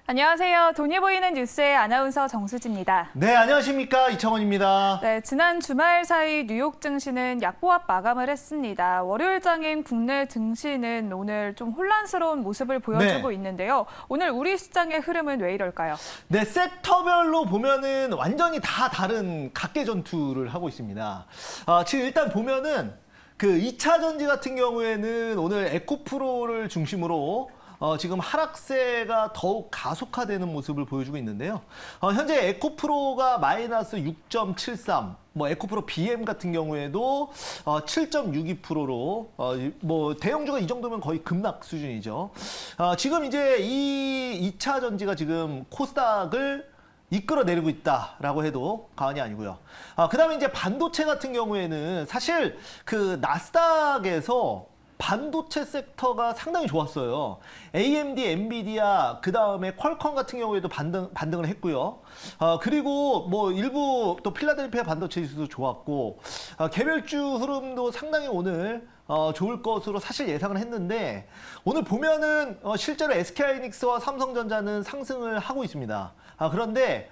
안녕하세요. 돈이 보이는 뉴스의 아나운서 정수지입니다. 네, 안녕하십니까. 이창원입니다. 네, 지난 주말 사이 뉴욕 증시는 약보합 마감을 했습니다. 월요일장인 국내 증시는 오늘 좀 혼란스러운 모습을 보여주고 있는데요. 오늘 우리 시장의 흐름은 왜 이럴까요? 네, 섹터별로 보면은 완전히 다 다른 각계 전투를 하고 있습니다. 지금 일단 보면은 그 2차 전지 같은 경우에는 오늘 에코프로를 중심으로 지금 하락세가 더욱 가속화되는 모습을 보여주고 있는데요. 현재 에코프로가 마이너스 6.73, 뭐 에코프로 BM 같은 경우에도 7.62%로 뭐 대형주가 이 정도면 거의 급락 수준이죠. 지금 이제 이 2차 전지가 지금 코스닥을 이끌어내리고 있다라고 해도 과언이 아니고요. 그다음에 이제 반도체 같은 경우에는 사실 그 나스닥에서 반도체 섹터가 상당히 좋았어요. AMD, 엔비디아, 그 다음에 퀄컴 같은 경우에도 반등을 했고요. 그리고 뭐 일부 또 필라델피아 반도체 지수도 좋았고, 개별주 흐름도 상당히 오늘 좋을 것으로 사실 예상을 했는데, 오늘 보면은 실제로 SK하이닉스와 삼성전자는 상승을 하고 있습니다. 그런데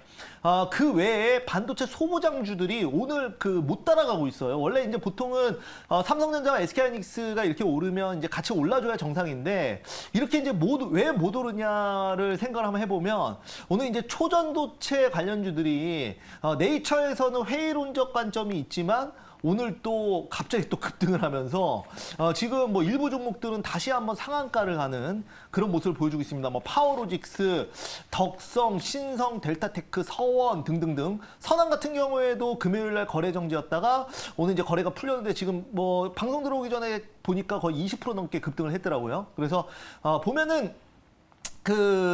그 외에 반도체 소부장주들이 오늘 못 따라가고 있어요. 원래 이제 보통은 삼성전자와 SK하이닉스가 이렇게 오르면 이제 같이 올라줘야 정상인데, 이렇게 이제 왜 못 오르냐를 생각을 한번 해보면, 오늘 이제 초전도체 관련주들이 네이처에서는 회의론적 관점이 있지만 오늘 또 갑자기 또 급등을 하면서 지금 뭐 일부 종목들은 다시 한번 상한가를 가는 그런 모습을 보여주고 있습니다. 뭐 파워로직스, 덕성, 신성, 델타테크, 서원 등등등. 선한 같은 경우에도 금요일 날 거래 정지였다가 오늘 이제 거래가 풀렸는데, 지금 뭐 방송 들어오기 전에 보니까 거의 20% 넘게 급등을 했더라고요. 그래서 보면은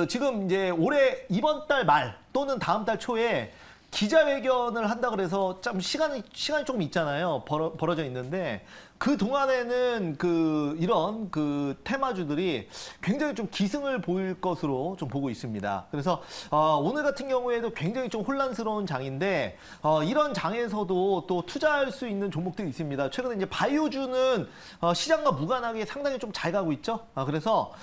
지금 이제 올해 이번 달 말 또는 다음 달 초에 기자회견을 한다 그래서 좀 시간이 조금 있잖아요. 벌어져 있는데, 그 동안에는 이런 테마주들이 굉장히 좀 기승을 보일 것으로 좀 보고 있습니다. 그래서 오늘 같은 경우에도 굉장히 좀 혼란스러운 장인데, 이런 장에서도 또 투자할 수 있는 종목들이 있습니다. 최근에 이제 바이오주는 시장과 무관하게 상당히 좀 잘 가고 있죠. 그래서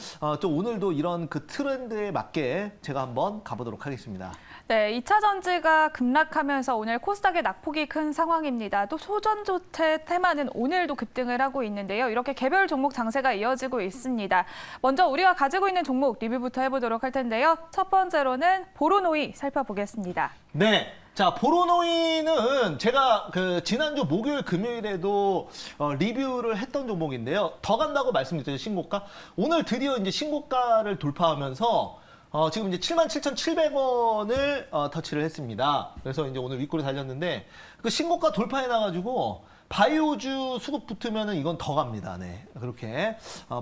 또 오늘도 이런 트렌드에 맞게 제가 한번 가보도록 하겠습니다. 네, 2차 전지가 급락하면서 오늘 코스닥의 낙폭이 큰 상황입니다. 또 소전도체 테마는 오늘도 급등을 하고 있는데요. 이렇게 개별 종목 장세가 이어지고 있습니다. 먼저 우리가 가지고 있는 종목 리뷰부터 해보도록 할 텐데요. 첫 번째로는 보로노이 살펴보겠습니다. 네. 자, 보로노이는 제가 지난주 목요일, 금요일에도 리뷰를 했던 종목인데요. 더 간다고 말씀드렸죠, 신고가. 오늘 드디어 이제 신고가를 돌파하면서 지금 이제 77,700원을 터치를 했습니다. 그래서 이제 오늘 윗골이 달렸는데, 그 신고가 돌파해놔가지고 바이오주 수급 붙으면은 이건 더 갑니다. 네, 그렇게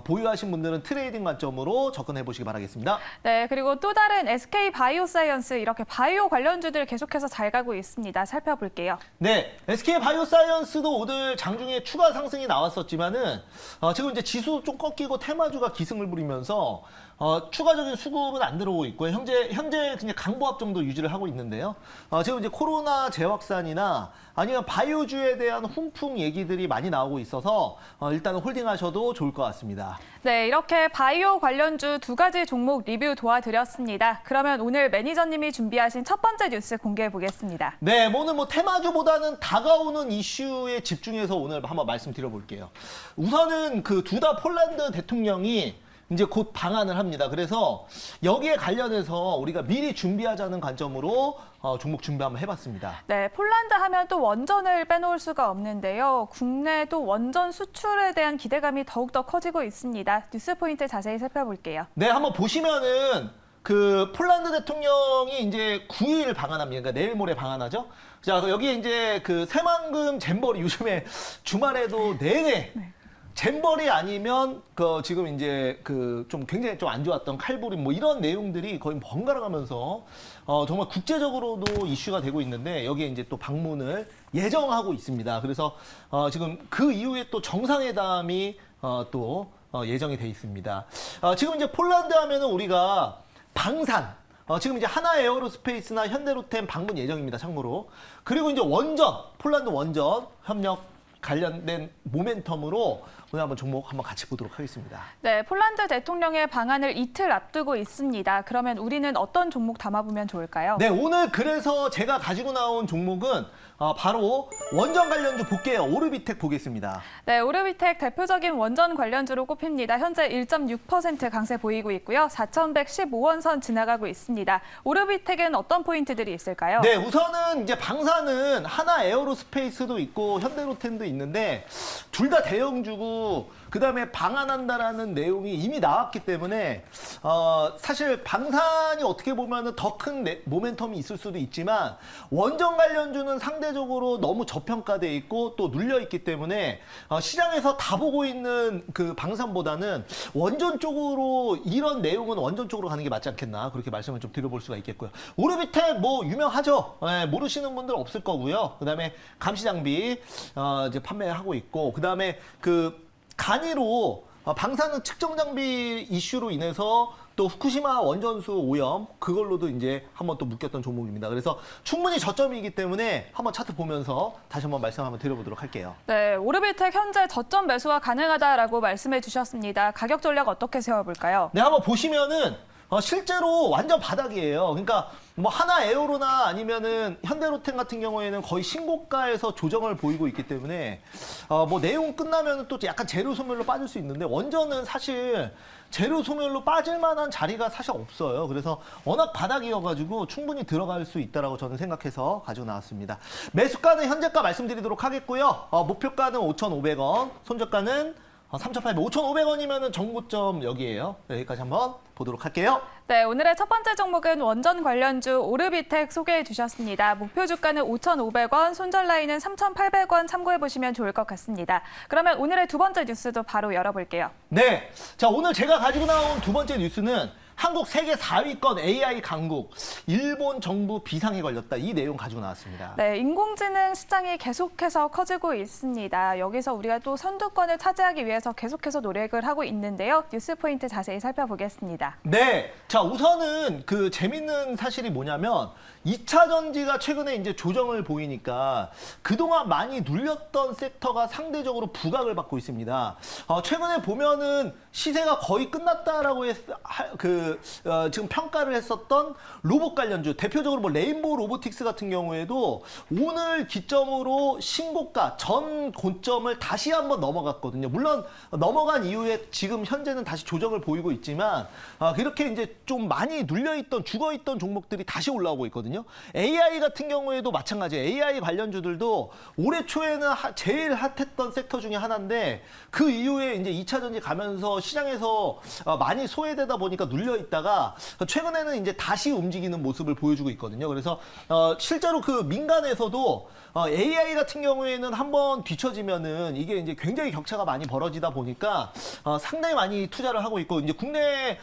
보유하신 분들은 트레이딩 관점으로 접근해 보시기 바라겠습니다. 네, 그리고 또 다른 SK 바이오사이언스, 이렇게 바이오 관련주들 계속해서 잘 가고 있습니다. 살펴볼게요. 네, SK 바이오사이언스도 오늘 장중에 추가 상승이 나왔었지만은 지금 이제 지수 좀 꺾이고 테마주가 기승을 부리면서 추가적인 수급은 안 들어오고 있고요. 현재 그냥 강보합 정도 유지를 하고 있는데요. 지금 이제 코로나 재확산이나 아니면 바이오주에 대한 훈풍 얘기들이 많이 나오고 있어서 일단은 홀딩하셔도 좋을 것 같습니다. 네, 이렇게 바이오 관련주 두 가지 종목 리뷰 도와드렸습니다. 그러면 오늘 매니저님이 준비하신 첫 번째 뉴스 공개해 보겠습니다. 네, 오늘 뭐 테마주보다는 다가오는 이슈에 집중해서 오늘 한번 말씀드려볼게요. 우선은 둘 다 폴란드 대통령이 이제 곧 방한을 합니다. 그래서 여기에 관련해서 우리가 미리 준비하자는 관점으로 종목 준비 한번 해봤습니다. 네, 폴란드 하면 또 원전을 빼놓을 수가 없는데요. 국내도 원전 수출에 대한 기대감이 더욱더 커지고 있습니다. 뉴스 포인트 자세히 살펴볼게요. 네, 한번 보시면은 폴란드 대통령이 이제 9일 방한합니다. 그러니까 내일 모레 방한하죠. 자, 여기에 이제 새만금 잼버리, 요즘에 주말에도 내내 잼버리 아니면 지금 이제 좀 굉장히 좀 안 좋았던 칼부림 뭐 이런 내용들이 거의 번갈아 가면서 정말 국제적으로도 이슈가 되고 있는데, 여기에 이제 또 방문을 예정하고 있습니다. 그래서 지금 그 이후에 또 정상회담이 또 예정이 돼 있습니다. 지금 이제 폴란드 하면은 우리가 방산, 지금 이제 하나 에어로스페이스나 현대로템 방문 예정입니다. 참고로. 그리고 이제 폴란드 원전 협력 관련된 모멘텀으로 오늘 한번 종목 한번 같이 보도록 하겠습니다. 네, 폴란드 대통령의 방한을 이틀 앞두고 있습니다. 그러면 우리는 어떤 종목 담아보면 좋을까요? 네, 오늘 그래서 제가 가지고 나온 종목은 바로 원전 관련주 볼게요. 오르비텍 보겠습니다. 네, 오르비텍 대표적인 원전 관련주로 꼽힙니다. 현재 1.6% 강세 보이고 있고요. 4,115원 선 지나가고 있습니다. 오르비텍엔 어떤 포인트들이 있을까요? 네, 우선은 이제 방사는 하나 에어로스페이스도 있고 현대로템도 있는데 둘 다 대형주고 그다음에 방한한다라는 내용이 이미 나왔기 때문에 사실 방산이 어떻게 보면은 더 큰 모멘텀이 있을 수도 있지만 원전 관련주는 상대적으로 너무 저평가돼 있고 또 눌려 있기 때문에 시장에서 다 보고 있는 그 방산보다는 원전 쪽으로 이런 내용은 원전 쪽으로 가는 게 맞지 않겠나 그렇게 말씀을 좀 드려볼 수가 있겠고요. 오르비텍 뭐 유명하죠. 네, 모르시는 분들 없을 거고요. 그다음에 감시 장비 이제 판매하고 있고 그다음에 그 간이로 방사능 측정 장비 이슈로 인해서 또 후쿠시마 원전수 오염 그걸로도 이제 한번 또 묶였던 종목입니다. 그래서 충분히 저점이기 때문에 한번 차트 보면서 다시 한번 말씀 한번 드려보도록 할게요. 네, 오르비텍 현재 저점 매수가 가능하다라고 말씀해 주셨습니다. 가격 전략 어떻게 세워볼까요? 네, 한번 보시면은 실제로 완전 바닥이에요. 그러니까 뭐 하나 에어로나 아니면은 현대로템 같은 경우에는 거의 신고가에서 조정을 보이고 있기 때문에 뭐 내용 끝나면 또 약간 재료 소멸로 빠질 수 있는데 원전은 사실 재료 소멸로 빠질 만한 자리가 사실 없어요. 그래서 워낙 바닥이어가지고 충분히 들어갈 수 있다라고 저는 생각해서 가지고 나왔습니다. 매수가는 현재가 말씀드리도록 하겠고요. 목표가는 5,500원, 손절가는 3,800원, 5,500원이면은 정고점 여기에요. 여기까지 한번 보도록 할게요. 네, 오늘의 첫 번째 종목은 원전 관련주 오르비텍 소개해 주셨습니다. 목표 주가는 5,500원, 손절 라인은 3,800원 참고해 보시면 좋을 것 같습니다. 그러면 오늘의 두 번째 뉴스도 바로 열어볼게요. 네, 자 오늘 제가 가지고 나온 두 번째 뉴스는 한국 세계 4위권 AI 강국, 일본 정부 비상에 걸렸다. 이 내용 가지고 나왔습니다. 네, 인공지능 시장이 계속해서 커지고 있습니다. 여기서 우리가 또 선두권을 차지하기 위해서 계속해서 노력을 하고 있는데요. 뉴스 포인트 자세히 살펴보겠습니다. 네, 자 우선은 그 재밌는 사실이 뭐냐면 2차 전지가 최근에 이제 조정을 보이니까 그동안 많이 눌렸던 섹터가 상대적으로 부각을 받고 있습니다. 최근에 보면은 시세가 거의 끝났다라고 지금 평가를 했었던 로봇 관련주, 대표적으로 뭐 레인보우 로보틱스 같은 경우에도 오늘 기점으로 신고가 전 고점을 다시 한번 넘어갔거든요. 물론 넘어간 이후에 지금 현재는 다시 조정을 보이고 있지만 그렇게 이제 좀 많이 눌려있던 죽어있던 종목들이 다시 올라오고 있거든요. AI 같은 경우에도 마찬가지예요. AI 관련주들도 올해 초에는 제일 핫했던 섹터 중에 하나인데 그 이후에 이제 2차 전지 가면서 시장에서 많이 소외되다 보니까 눌려 있다가 최근에는 이제 다시 움직이는 모습을 보여주고 있거든요. 그래서 실제로 그 민간에서도 AI 같은 경우에는 한번 뒤처지면은 이게 이제 굉장히 격차가 많이 벌어지다 보니까 상당히 많이 투자를 하고 있고 이제 국내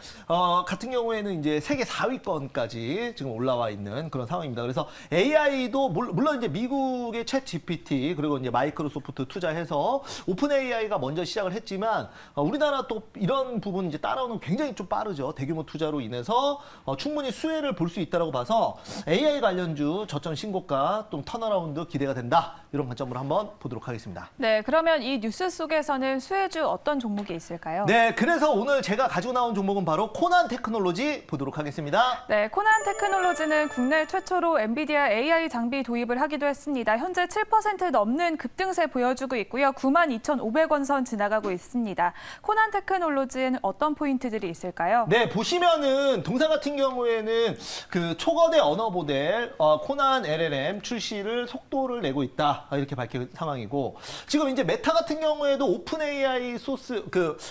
같은 경우에는 이제 세계 4위권까지 지금 올라와 있는 그런 상황입니다. 그래서 AI도 물론 이제 미국의 챗 GPT 그리고 이제 마이크로소프트 투자해서 오픈 AI가 먼저 시작을 했지만 우리나라 또 이런 부분 이제 따라오는 굉장히 좀 빠르죠. 대규모 투자로 인해서 충분히 수혜를 볼 수 있다라고 봐서 AI 관련주 저점 신고가 또 턴어라운드 기대가 된다. 이런 관점으로 한번 보도록 하겠습니다. 네, 그러면 이 뉴스 속에서는 수혜주 어떤 종목이 있을까요? 네, 그래서 오늘 제가 가지고 나온 종목은 바로 코난 테크놀로지 보도록 하겠습니다. 네, 코난 테크놀로지는 국내 최초로 엔비디아 AI 장비 도입을 하기도 했습니다. 현재 7% 넘는 급등세 보여주고 있고요. 92,500원 선 지나가고 있습니다. 코난 테크놀로지에는 어떤 포인트들이 있을까요? 네, 보시면은 동사 같은 경우에는 그 초거대 언어 모델 코난 LLM 출시를 속도를 내고 있다. 이렇게 밝힌 상황이고 지금 이제 메타 같은 경우에도 오픈 AI 소스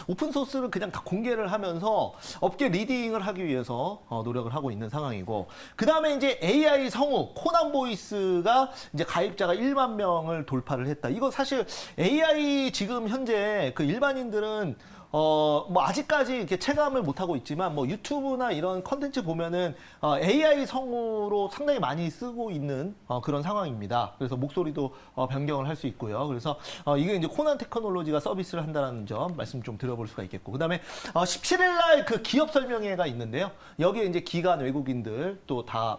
오픈 소스를 그냥 다 공개를 하면서 업계 리딩을 하기 위해서 노력을 하고 있는 상황이고 그다음에 이제 AI 성우 코난 보이스가 이제 가입자가 1만 명을 돌파를 했다. 이거 사실 AI 지금 현재 그 일반인들은 뭐 아직까지 이렇게 체감을 못하고 있지만 뭐 유튜브나 이런 컨텐츠 보면은 AI 성우로 상당히 많이 쓰고 있는 그런 상황입니다. 그래서 목소리도 변경을 할 수 있고요. 그래서 이게 이제 코난 테크놀로지가 서비스를 한다는 점 말씀 좀 드려볼 수가 있겠고 그다음에 17일 날 그 기업 설명회가 있는데요. 여기에 이제 기관 외국인들 또 다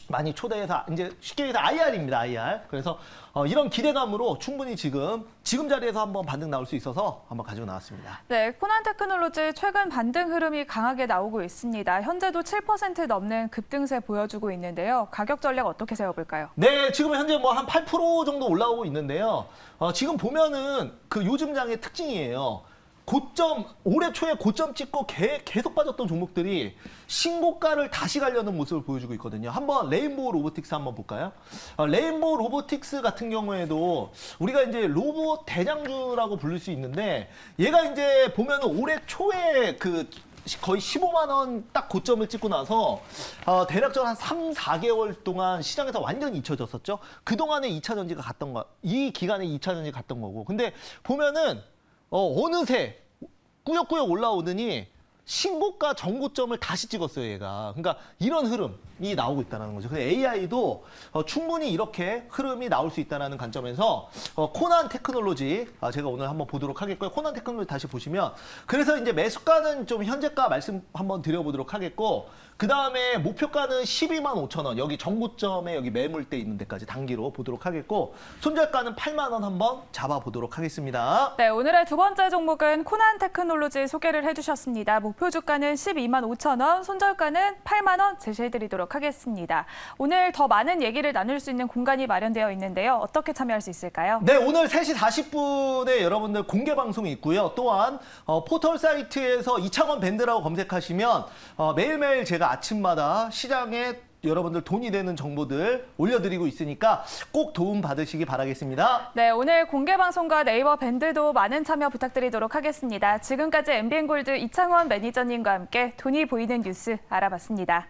많이 초대해서 이제 쉽게 얘기해서 IR입니다. IR. 그래서 이런 기대감으로 충분히 지금 자리에서 한번 반등 나올 수 있어서 한번 가지고 나왔습니다. 네, 코난 테크놀로지 최근 반등 흐름이 강하게 나오고 있습니다. 현재도 7% 넘는 급등세 보여주고 있는데요. 가격 전략 어떻게 세워볼까요? 네, 지금 현재 뭐 한 8% 정도 올라오고 있는데요. 지금 보면은 그 요즘 장의 특징이에요. 올해 초에 고점 찍고 계속 빠졌던 종목들이 신고가를 다시 가려는 모습을 보여주고 있거든요. 한번 레인보우 로보틱스 한번 볼까요? 레인보우 로보틱스 같은 경우에도 우리가 이제 로봇 대장주라고 부를 수 있는데 얘가 이제 보면은 올해 초에 거의 15만 원 딱 고점을 찍고 나서 대략적으로 한 3, 4개월 동안 시장에서 완전히 잊혀졌었죠. 그동안에 2차 전지가 갔던 이 기간에 2차 전지가 갔던 거고. 근데 보면은 어느새 꾸역꾸역 올라오더니 신고가 전고점을 다시 찍었어요, 얘가. 그러니까 이런 흐름이 나오고 있다는 거죠. 그래서 AI도 충분히 이렇게 흐름이 나올 수 있다는 관점에서 코난 테크놀로지 제가 오늘 한번 보도록 하겠고요. 코난 테크놀로지 다시 보시면 그래서 이제 매수가는 좀 현재가 말씀 한번 드려보도록 하겠고 그 다음에 목표가는 12만 5천 원 여기 전고점에 여기 매물대 있는 데까지 단기로 보도록 하겠고 손절가는 8만 원 한번 잡아보도록 하겠습니다. 네, 오늘의 두 번째 종목은 코난 테크놀로지 소개를 해주셨습니다. 목표 주가는 12만 5천 원, 손절가는 8만 원 제시해드리도록 하겠습니다. 오늘 더 많은 얘기를 나눌 수 있는 공간이 마련되어 있는데요. 어떻게 참여할 수 있을까요? 네, 오늘 3시 40분에 여러분들 공개 방송이 있고요. 또한 포털 사이트에서 이창원 밴드라고 검색하시면 매일매일 제가 아침마다 시장에 여러분들 돈이 되는 정보들 올려드리고 있으니까 꼭 도움 받으시기 바라겠습니다. 네, 오늘 공개 방송과 네이버 밴드도 많은 참여 부탁드리도록 하겠습니다. 지금까지 MBN골드 이창원 매니저님과 함께 돈이 보이는 뉴스 알아봤습니다.